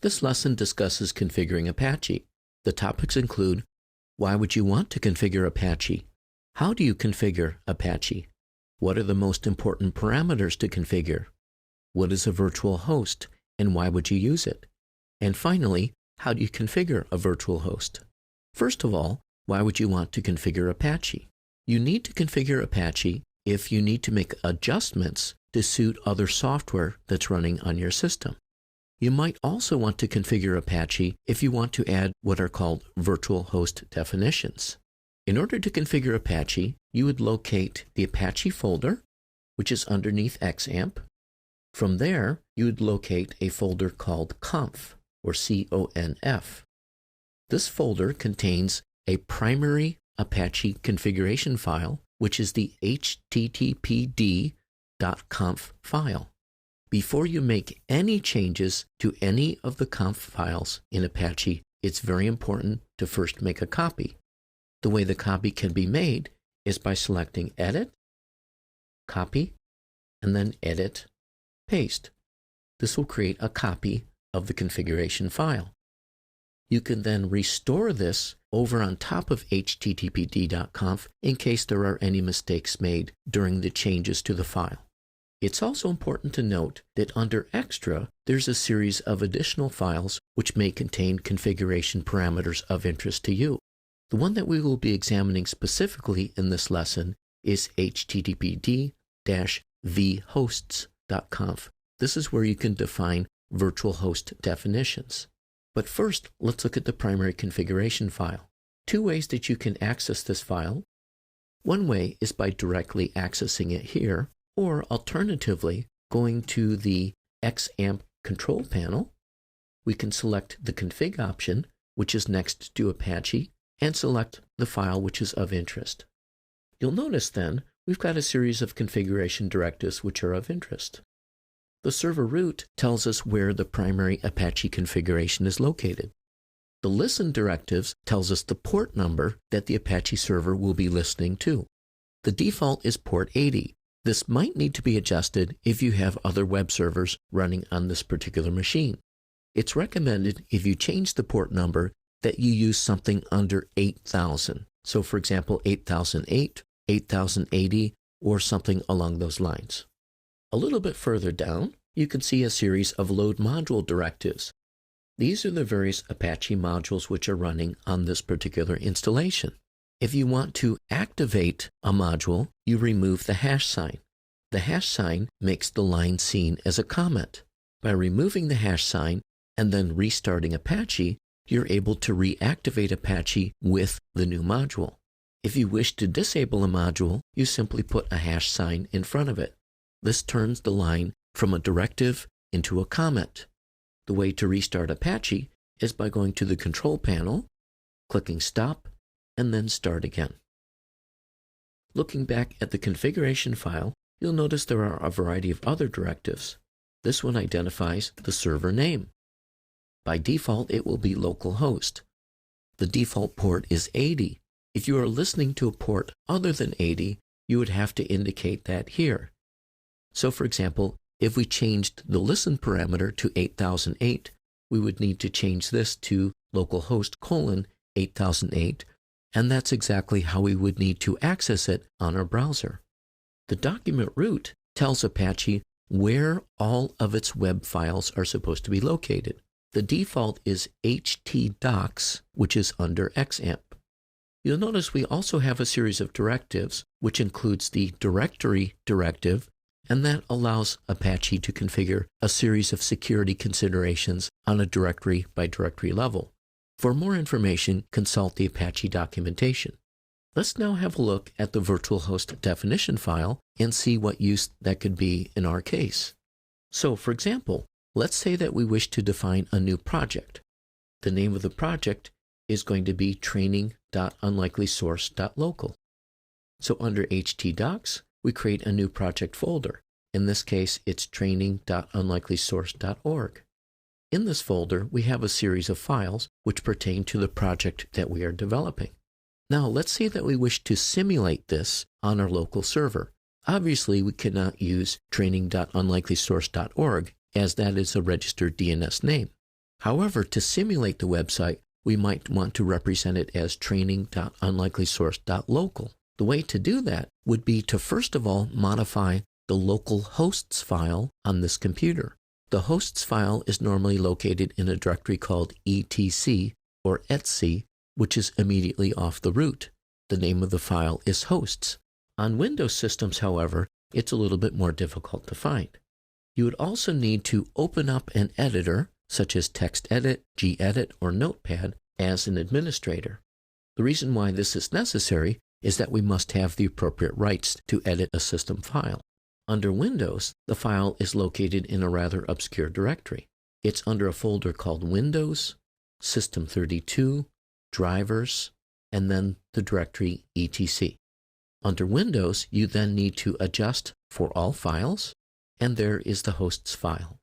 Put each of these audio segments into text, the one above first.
This lesson discusses configuring Apache. The topics include: why would you want to configure Apache? How do you configure Apache? What are the most important parameters to configure? What is a virtual host, and why would you use it? And finally, how do you configure a virtual host? First of all, why would you want to configure Apache? You need to configure Apache if you need to make adjustments to suit other software that's running on your system. You might also want to configure Apache if you want to add what are called virtual host definitions. In order to configure Apache, you would locate the Apache folder, which is underneath XAMPP. From there, you would locate a folder called conf, or CONF. This folder contains a primary Apache configuration file, which is the httpd.conf file. Before you make any changes to any of the conf files in Apache, it's very important to first make a copy. The way the copy can be made is by selecting Edit, Copy, and then Edit, Paste. This will create a copy of the configuration file. You can then restore this over on top of httpd.conf in case there are any mistakes made during the changes to the file. It's also important to note that under Extra, there's a series of additional files which may contain configuration parameters of interest to you. The one that we will be examining specifically in this lesson is httpd-vhosts.conf. This is where you can define virtual host definitions. But first, let's look at the primary configuration file. Two ways that you can access this file. One way is by directly accessing it here, or alternatively, going to the XAMPP control panel. We can select the config option, which is next to Apache, and select the file which is of interest. You'll notice then we've got a series of configuration directives which are of interest. The server root tells us where the primary Apache configuration is located. The listen directives tells us the port number that the Apache server will be listening to. The default is port 80. This might need to be adjusted if you have other web servers running on this particular machine. It's recommended if you change the port number that you use something under 8000. So for example, 8008, 8080, or something along those lines. A little bit further down, you can see a series of load module directives. These are the various Apache modules which are running on this particular installation. If you want to activate a module, you remove the hash sign. The hash sign makes the line seen as a comment. By removing the hash sign and then restarting Apache, you're able to reactivate Apache with the new module. If you wish to disable a module, you simply put a hash sign in front of it. This turns the line from a directive into a comment. The way to restart Apache is by going to the control panel, clicking Stop, and then Start again. Looking back at the configuration file, you'll notice there are a variety of other directives. This one identifies the server name. By default, it will be localhost. The default port is 80. If you are listening to a port other than 80, you would have to indicate that here. So for example, if we changed the listen parameter to 8008, we would need to change this to localhost 8008, and that's exactly how we would need to access it on our browser. The document root tells Apache where all of its web files are supposed to be located. The default is htdocs, which is under XAMPP. You'll notice we also have a series of directives, which includes the directory directive, and that allows Apache to configure a series of security considerations on a directory by directory level. For more information, consult the Apache documentation. Let's now have a look at the virtual host definition file and see what use that could be in our case. So, for example, let's say that we wish to define a new project. The name of the project is going to be training.unlikelysource.local. So under htdocs, we create a new project folder. In this case, it's training.unlikelysource.org. In this folder, we have a series of files which pertain to the project that we are developing. Now, let's say that we wish to simulate this on our local server. Obviously, we cannot use training.unlikelysource.org as that is a registered DNS name. However, to simulate the website, we might want to represent it as training.unlikelysource.local. The way to do that would be to first of all modify the local hosts file on this computer. The hosts file is normally located in a directory called etc or etc, which is immediately off the root. The name of the file is hosts. On Windows systems, however, it's a little bit more difficult to find. You would also need to open up an editor, such as TextEdit, gedit, or Notepad, as an administrator. The reason why this is necessary is that we must have the appropriate rights to edit a system file. Under Windows, the file is located in a rather obscure directory. It's under a folder called Windows, System32, Drivers, and then the directory etc. Under Windows, you then need to adjust for all files, and there is the hosts file.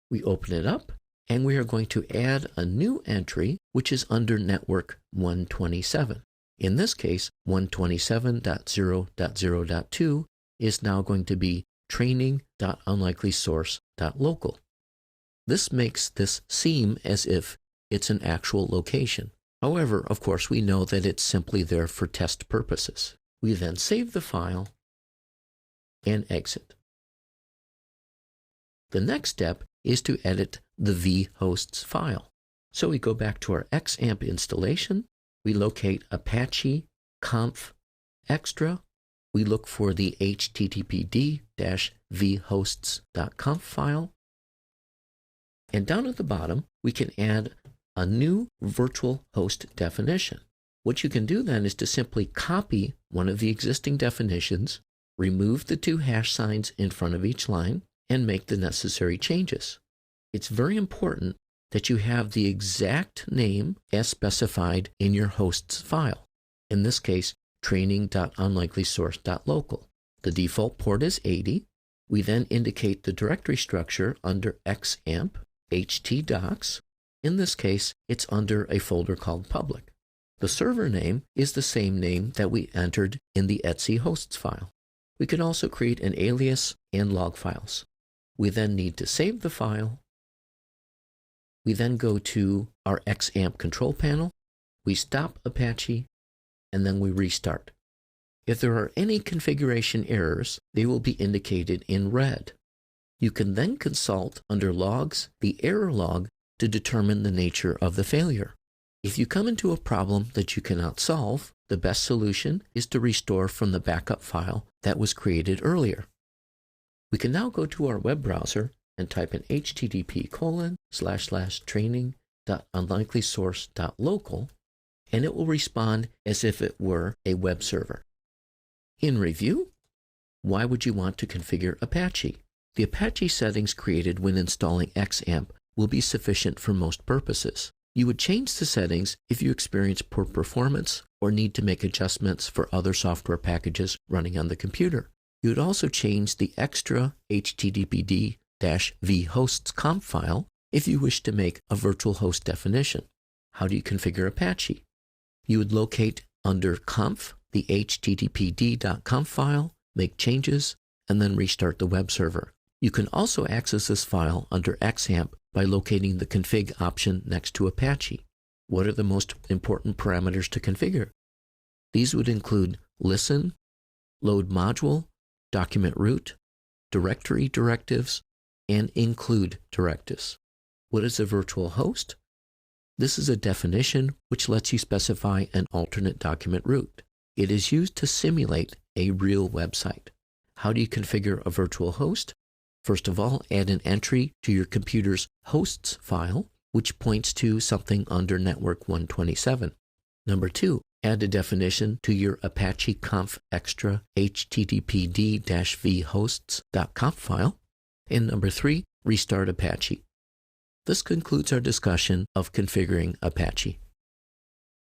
We open it up, and we are going to add a new entry, which is under Network 127. In this case, 127.0.0.2 is now going to be training.unlikelysource.local. This makes this seem as if it's an actual location. However, of course, we know that it's simply there for test purposes. We then save the file and exit. The next step is to edit the vhosts file. So we go back to our XAMPP installation. We locate Apache conf extra. We look for the httpd-vhosts.conf file. And down at the bottom, we can add a new virtual host definition. What you can do then is to simply copy one of the existing definitions, remove the two hash signs in front of each line, and make the necessary changes. It's very important that you have the exact name as specified in your hosts file. In this case, training.unlikelysource.local. The default port is 80. We then indicate the directory structure under XAMPP, htdocs. In this case, it's under a folder called public. The server name is the same name that we entered in the etc hosts file. We can also create an alias and log files. We then need to save the file. We then go to our XAMPP control panel. We stop Apache, and then we restart. If there are any configuration errors, they will be indicated in red. You can then consult under Logs the error log to determine the nature of the failure. If you come into a problem that you cannot solve, the best solution is to restore from the backup file that was created earlier. We can now go to our web browser and type in http://training.unlikelysource.local, and it will respond as if it were a web server. In review, why would you want to configure Apache? The Apache settings created when installing XAMPP will be sufficient for most purposes. You would change the settings if you experience poor performance or need to make adjustments for other software packages running on the computer. You would also change the extra httpd-vhosts.conf file if you wish to make a virtual host definition. How do you configure Apache? You would locate under conf the httpd.conf file, make changes, and then restart the web server. You can also access this file under XAMPP by locating the config option next to Apache. What are the most important parameters to configure? These would include listen, load module, document root, directory directives, and include directives. What is a virtual host? This is a definition which lets you specify an alternate document root. It is used to simulate a real website. How do you configure a virtual host? First of all, add an entry to your computer's hosts file, which points to something under Network 127. Number 2, add a definition to your Apache conf extra httpd-vhosts.conf file. And number 3, restart Apache. This concludes our discussion of configuring Apache.